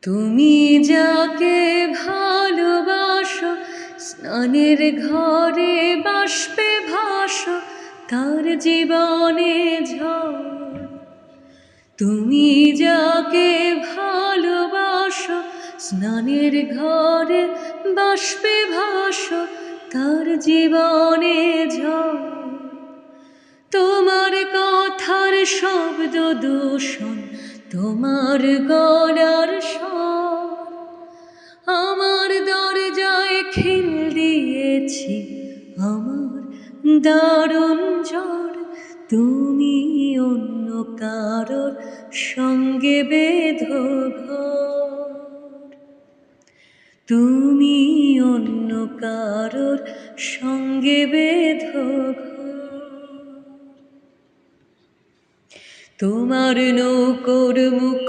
তুমি যাকে ভালোবাসো, স্নানের ঘরে বাষ্পে ভাসো, তার জীবনে ঝড়। তুমি যাকে ভালোবাসো, স্নানের ঘরে বাষ্পে ভাসো, তার জীবনে ঝড়। তোমার কথার শব্দ দূষণ, তোমার গলার স্বর, আমার দরজায় খিল দিয়েছি আমার দারুণ ঝড়। তুমি অন্য কারোর সঙ্গে বেঁধো ঘর, তুমি অন্য কারোর সঙ্গে বেঁধো ঘর। তোমার নৌকোর মুখ